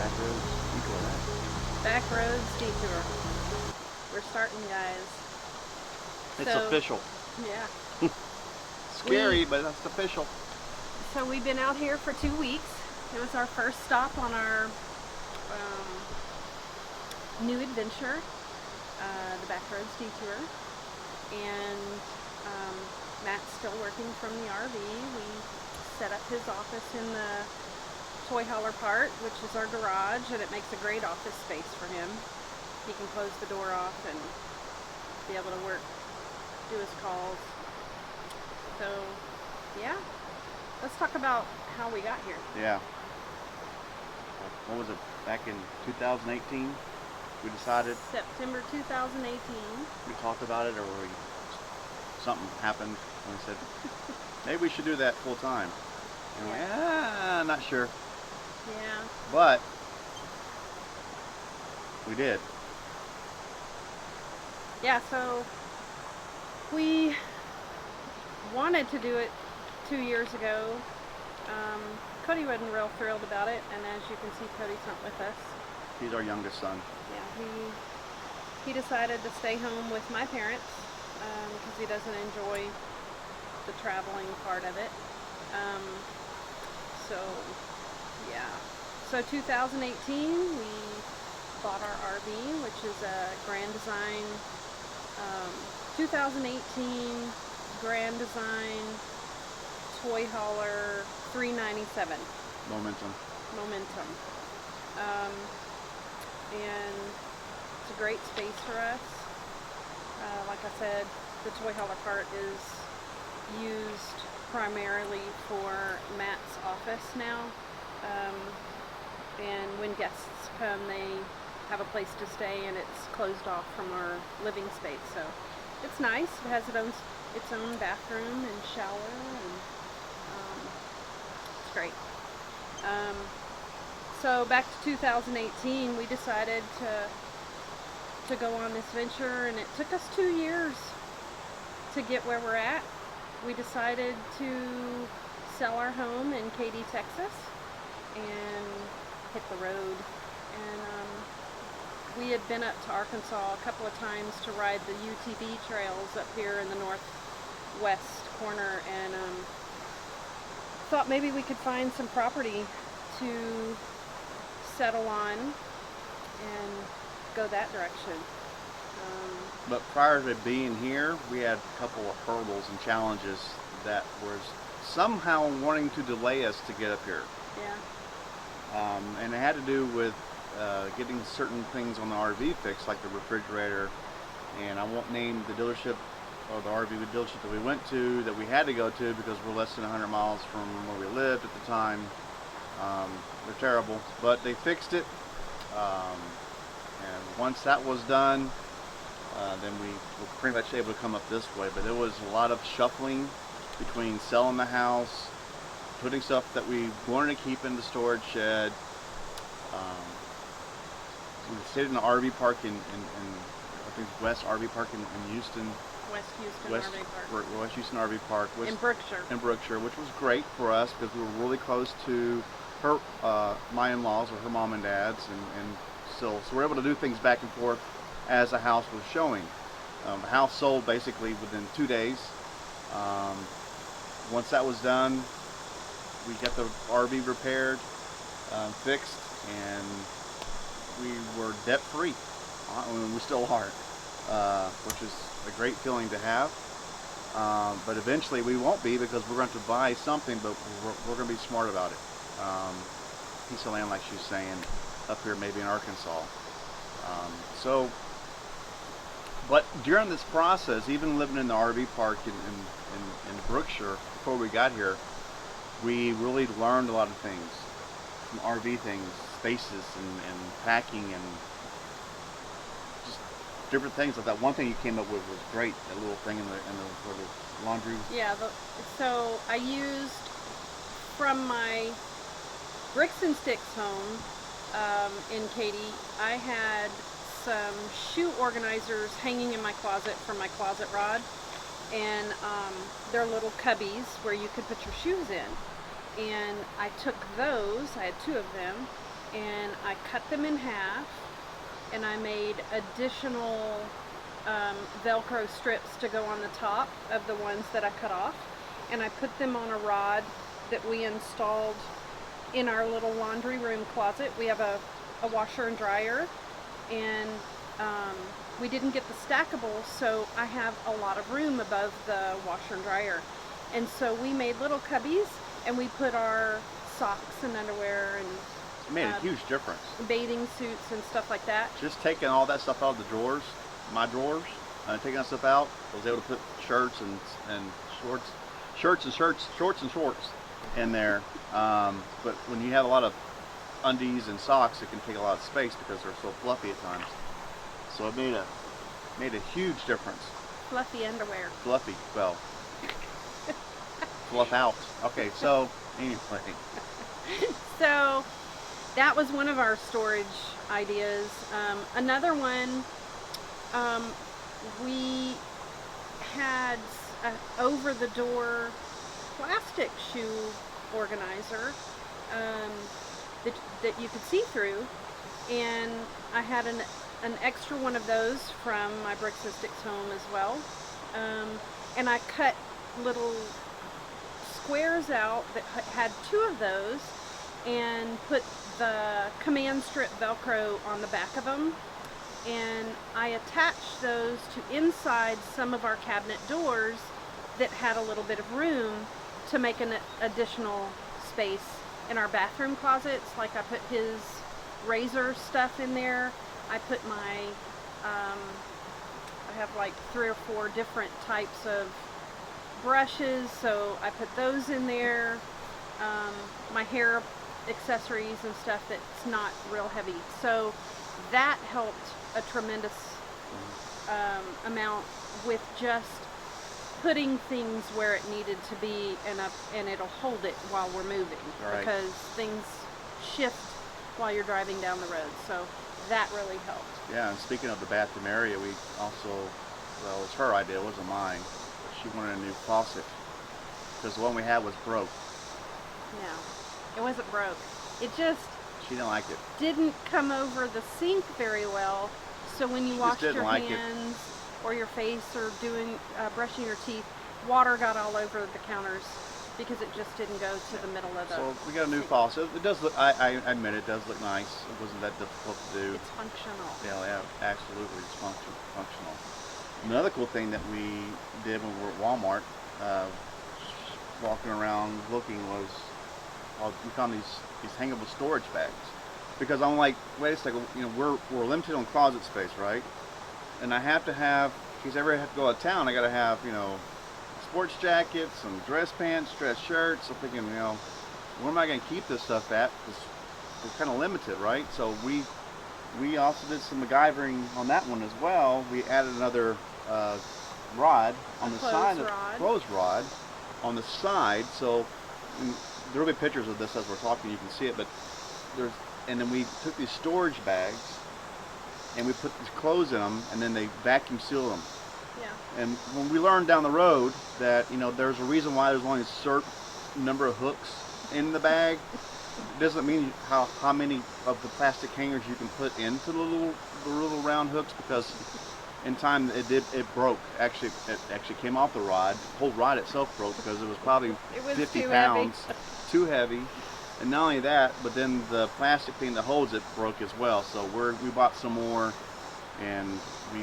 Back roads detour, right? Back roads detour. We're starting, guys. It's So, official. Yeah. Scary, but that's official. So we've been out here for 2 weeks. It was our first stop on our new adventure, the Back Roads Detour. And Matt's still working from the RV. We set up his office in the toy hauler part, which is our garage, and it makes a great office space for him. He can close the door off and be able to work, do his calls. So, yeah. Let's talk about how we got here. Yeah. What was it? Back in 2018, we decided. September 2018. We talked about it, or something happened, and we said maybe we should do that full time. And Yeah. not sure, Yeah. but we did. Yeah. So we wanted to do it 2 years ago. Cody wasn't real thrilled about it, and as you can see, Cody's not with us. He's our youngest son. Yeah, he decided to stay home with my parents because he doesn't enjoy the traveling part of it. So yeah, so 2018 we bought our RV, which is a Grand Design 2018 Grand Design toy hauler 397 Momentum. And it's a great space for us. Like I said, the toy hauler part is used primarily for Matt's office now, and when guests come, they have a place to stay, and it's closed off from our living space. So it's nice. It has its own bathroom and shower, and it's great. So back to 2018, we decided to go on this venture, and it took us 2 years to get where we're at. We decided to sell our home in Katy, Texas, and hit the road. And we had been up to Arkansas a couple of times to ride the UTV trails up here in the northwest corner, and thought maybe we could find some property to settle on and go that direction. But prior to being here, we had a couple of hurdles and challenges that was somehow wanting to delay us to get up here. Yeah. And it had to do with getting certain things on the RV fixed, like the refrigerator. And I won't name the dealership or the RV dealership that we went to, that we had to go to because we're less than 100 miles from where we lived at the time. They're terrible, but they fixed it. And once that was done, then we were pretty much able to come up this way. But there was a lot of shuffling between selling the house, putting stuff that we wanted to keep in the storage shed. We stayed in the RV park in I think West RV Park in Houston. West Houston RV Park. West Houston RV Park. In Brookshire. In Brookshire, which was great for us because we were really close to her, my in-laws, or her mom and dad's, and so we're able to do things back and forth as the house was showing. The house sold basically within 2 days. Once that was done, we got the RV repaired, fixed, and we were debt-free. I mean, we still are, which is a great feeling to have. But eventually we won't be, because we're going to buy something, but we're going to be smart about it. Piece of land, like she's saying, up here maybe in Arkansas. But during this process, even living in the RV park in Brookshire, before we got here, we really learned a lot of things from RV things, spaces and packing and just different things like that. One thing you came up with was great, that little thing in the laundry. Yeah, so I used from my Bricks and Sticks home in Katy, I had some shoe organizers hanging in my closet from my closet rod, and they're little cubbies where you could put your shoes in. And I took those, I had 2 of them, and I cut them in half, and I made additional Velcro strips to go on the top of the ones that I cut off, and I put them on a rod that we installed in our little laundry room closet. We have a washer and dryer, and we didn't get the stackable, so I have a lot of room above the washer and dryer. And so we made little cubbies, and we put our socks and underwear and It made a huge difference. bathing suits and stuff like that. Just taking all that stuff out of the drawers, my drawers, taking that stuff out, I was able to put shirts and shorts in there. But when you have a lot of undies and socks, it can take a lot of space because they're so fluffy at times. So it made a huge difference. Fluffy underwear. Fluffy, well, fluff out. Okay, so anyway. So that was one of our storage ideas. Another one, we had an over-the-door plastic shoe organizer that you could see through, and I had an extra one of those from my Bricks and Sticks home as well, and I cut little squares out that had 2 of those and put the command strip Velcro on the back of them, and I attached those to inside some of our cabinet doors that had a little bit of room to make an additional space in our bathroom closets. Like I put his razor stuff in there. I put my, I have like 3 or 4 different types of brushes, so I put those in there. My hair accessories and stuff that's not real heavy. So that helped a tremendous amount with just putting things where it needed to be, and it'll hold it while we're moving. Right. Because things shift while you're driving down the road. So that really helped. Yeah, and speaking of the bathroom area, we also, well, it was her idea, it wasn't mine. But she wanted a new faucet because the one we had was broke. No, it wasn't broke. It just She didn't like it. didn't come over the sink very well. So when you washed your like hands or your face or doing brushing your teeth, water got all over the counters because it just didn't go to the middle of the So we got a new faucet. It does look, I admit it does look nice. It wasn't that difficult to do. It's functional. Yeah, absolutely, it's functional. Another cool thing that we did when we were at Walmart, walking around looking, was we found these hangable storage bags. Because I'm like, wait a second, you know, we're limited on closet space, right? And I have to have, in case I ever have to go out of town, I got to have, you know, sports jackets, some dress pants, dress shirts. I'm thinking, you know, where am I going to keep this stuff at? Because we're kind of limited, right? So we also did some MacGyvering on that one as well. We added another rod on the side, clothes rod on the side. So there will be pictures of this as we're talking. You can see it, but and then we took these storage bags and we put these clothes in them, and then they vacuum seal them. Yeah. And when we learned down the road that, you know, there's a reason why there's only a certain number of hooks in the bag, it doesn't mean how many of the plastic hangers you can put into the little round hooks, because in time it broke. Actually, it actually came off the rod. The whole rod itself broke because it was probably 50 pounds, too heavy. And not only that, but then the plastic thing that holds it broke as well. So we bought some more, and we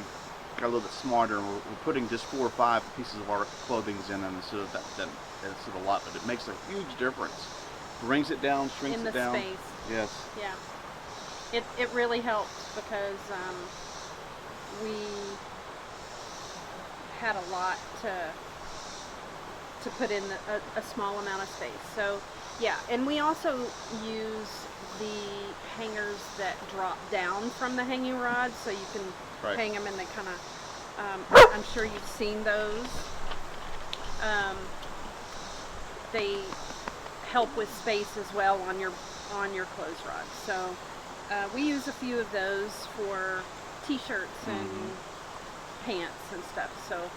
got a little bit smarter. And we're putting just 4 or 5 pieces of our clothing in them instead of instead of a lot. But it makes a huge difference. Brings it down, shrinks it down. In the space. Yes. Yeah. It really helped because we had a lot to put in a small amount of space. So yeah, and we also use the hangers that drop down from the hanging rod, so you can hang them, and they kind of, I'm sure you've seen those. They help with space as well on your clothes rod. So we use a few of those for t-shirts and pants and stuff. So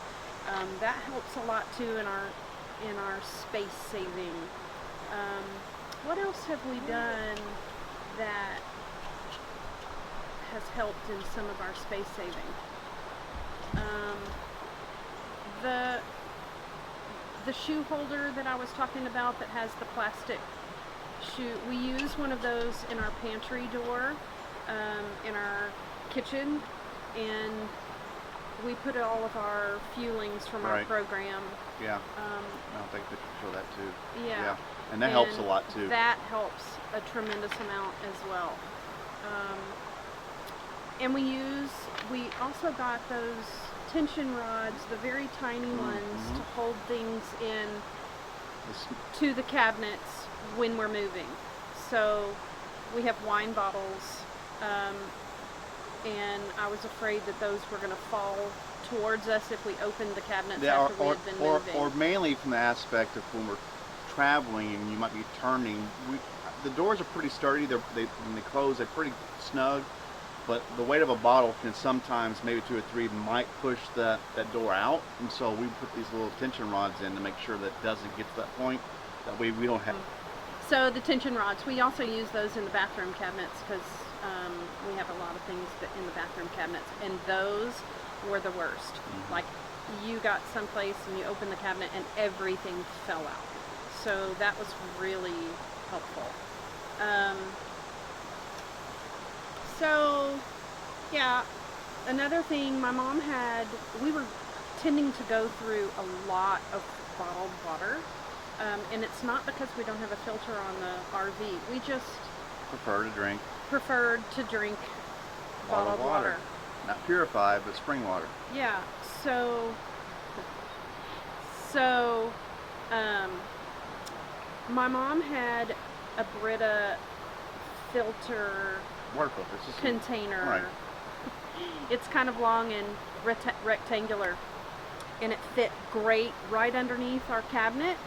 that helps a lot too in our space saving. What else have we done that helped in some of our space saving. The shoe holder that I was talking about that has the plastic shoe, we use one of those in our pantry door, in our kitchen, and we put all of our fuelings from our program. Yeah. I'll take a picture to show that too. Yeah. And that helps a lot too. That helps a tremendous amount as well. And we also got those tension rods, the very tiny ones, to hold things in to the cabinets when we're moving. So we have wine bottles, and I was afraid that those were going to fall towards us if we opened the cabinets after we had been moving. Or mainly from the aspect of when we're traveling and you might be turning. The doors are pretty sturdy. When they close, they're pretty snug. But the weight of a bottle can sometimes, maybe 2 or 3, might push that door out. And so we put these little tension rods in to make sure that it doesn't get to that point. That way we don't have... So the tension rods, we also use those in the bathroom cabinets because we have a lot of things in the bathroom cabinets. And those were the worst. Like you got someplace and you opened the cabinet and everything fell out. So that was really helpful. So, yeah, another thing, my mom we were tending to go through a lot of bottled water, and it's not because we don't have a filter on the RV. We just preferred to drink bottled water. Not purified, but spring water. Yeah, so my mom had a Brita filter water filter container. Right. It's kind of long and rectangular, and it fit great right underneath our cabinet.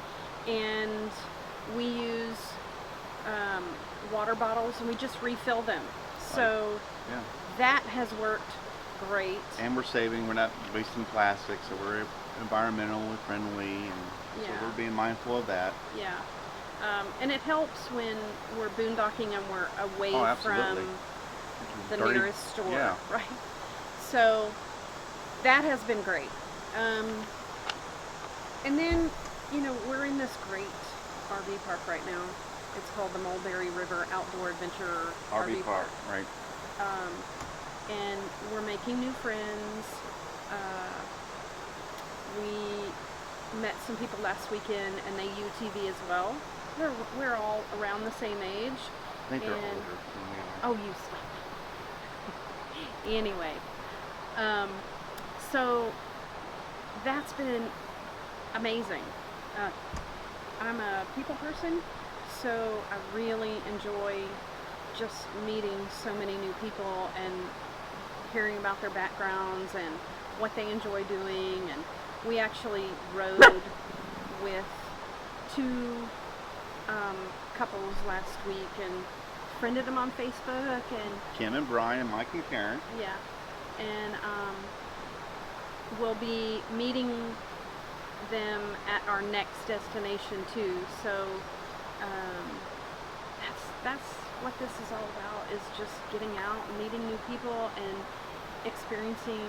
And we use water bottles, and we just refill them. So that has worked great. And we're saving. We're not wasting plastic, so we're environmentally friendly, and so we're being mindful of that. Yeah. And it helps when we're boondocking and we're away from the nearest store, right? So that has been great. And then, we're in this great RV park right now. It's called the Mulberry River Outdoor Adventure RV Park. Right. And we're making new friends. We met some people last weekend, and they UTV as well. We're all around the same age. I think they're older than we are. Oh, you stop. Anyway, so that's been amazing. I'm a people person, so I really enjoy just meeting so many new people and hearing about their backgrounds and what they enjoy doing. And we actually rode with 2 couples last week and friended them on Facebook, and Kim and Brian, Mike and Karen. Yeah, and we'll be meeting them at our next destination too. So that's what this is all about, is just getting out and meeting new people and experiencing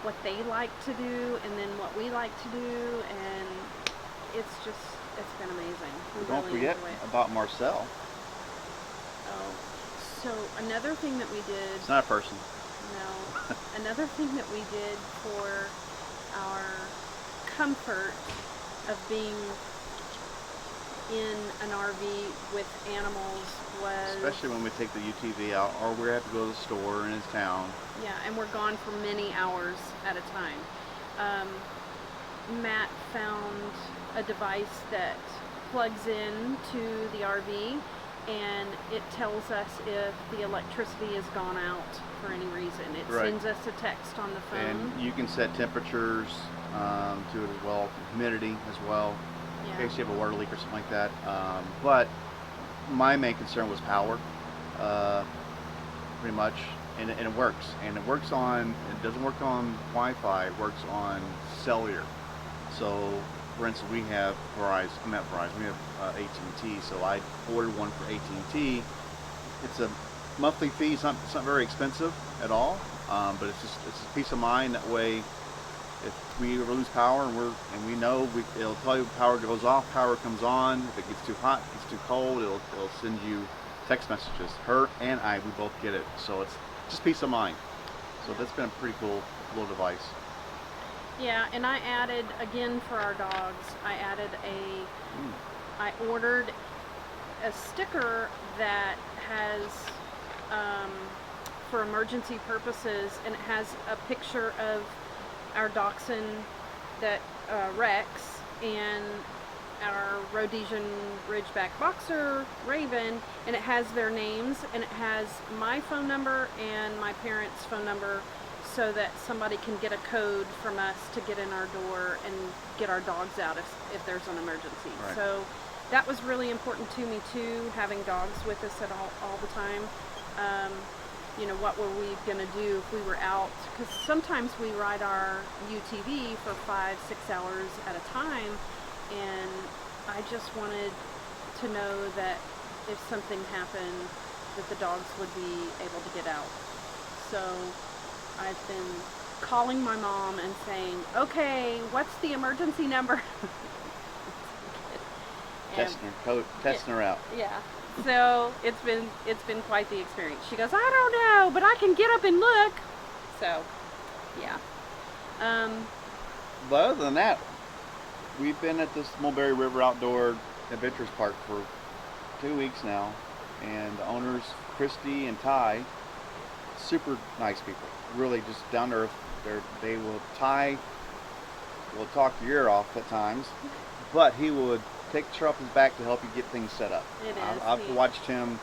what they like to do and then what we like to do, and it's been amazing. Don't forget about MarCELL. Oh, so another thing that we did... It's not a person. No. Another thing that we did for our comfort of being in an RV with animals was... Especially when we take the UTV out, or we have to go to the store in his town. Yeah, and we're gone for many hours at a time. Matt found a device that plugs in to the RV, and it tells us if the electricity has gone out for any reason. It sends us a text on the phone. And you can set temperatures to it as well, humidity as well, in case you have a water leak or something like that. But my main concern was power, pretty much, and it works. And it doesn't work on Wi-Fi, it works on cellular. So, for instance, we have Verizon, we have AT&T, so I ordered one for AT&T. It's a monthly fee. It's not very expensive at all, but it's a peace of mind. That way, if we ever lose power and we know, it'll tell you power goes off, power comes on. If it gets too hot, it gets too cold, it'll send you text messages. Her and I, we both get it, so it's just peace of mind. So that's been a pretty cool little device. Yeah, and I added, again for our dogs, I ordered a sticker that has, for emergency purposes, and it has a picture of our dachshund that Rex and our Rhodesian Ridgeback Boxer Raven, and it has their names, and it has my phone number and my parents' phone number, so that somebody can get a code from us to get in our door and get our dogs out if there's an emergency. Right. So that was really important to me too, having dogs with us at all the time. You know, what were we going to do if we were out? Because sometimes we ride our UTV for 5-6 hours at a time, and I just wanted to know that if something happened, that the dogs would be able to get out. So I've been calling my mom and saying, okay, what's the emergency number? Testing her out. Yeah. So it's been quite the experience. She goes, I don't know, but I can get up and look. So, yeah. But other than that, we've been at this Mulberry River Outdoor Adventures Park for 2 weeks now, and the owners, Christy and Ty, super nice people. Really just down to earth. They will Ty will talk your ear off at times, but he would take the chair off his back to help you get things set up. I've watched him,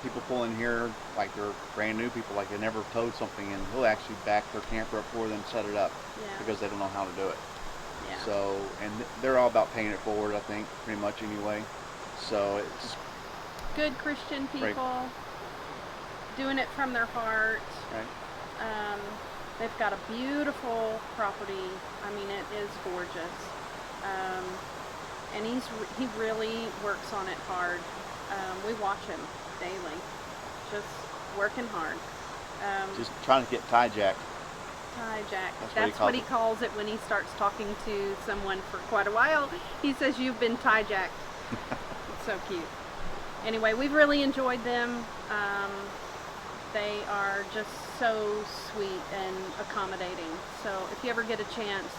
people pull in here like they're brand new people, like they never towed something, and he'll actually back their camper up for them and set it up because they don't know how to do it. Yeah. So, and they're all about paying it forward, I think, pretty much anyway. So it's just good Christian people, right. Doing it from their heart. Right. They've got a beautiful property. I mean, it is gorgeous. And he really works on it hard. We watch him daily, just working hard. Just trying to get Ty Jack. Ty Jack. That's what he calls it when he starts talking to someone for quite a while. He says, you've been Ty Jacked. It's so cute. Anyway, we've really enjoyed them. They are just so sweet and accommodating. So if you ever get a chance,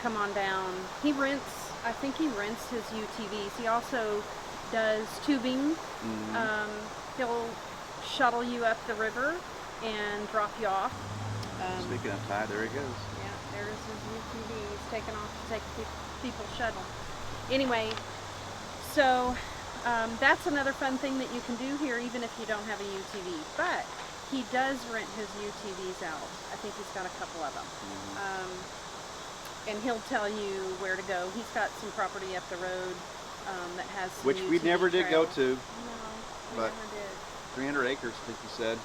come on down. I think he rents his UTVs. He also does tubing. Mm-hmm. He'll shuttle you up the river and drop you off. Speaking of Ty, there he goes. Yeah, there's his UTV. He's taking off to take people shuttle. Anyway, so that's another fun thing that you can do here, even if you don't have a UTV. But he does rent his UTVs out. I think he's got a couple of them. Mm-hmm. And he'll tell you where to go. He's got some property up the road that has some which we UTV never did trails. go to. No, we but never did. 300 acres, I think he said.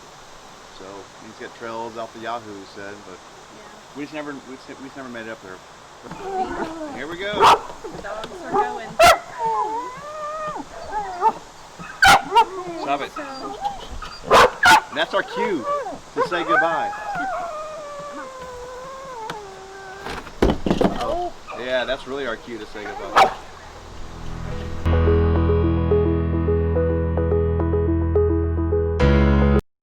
So he's got trails out the Yahoo, he said, but Yeah. we just never made it up there. Here we go. The dogs are going. Stop it. So, And that's our cue to say goodbye. oh. Yeah, that's really our cue to say goodbye.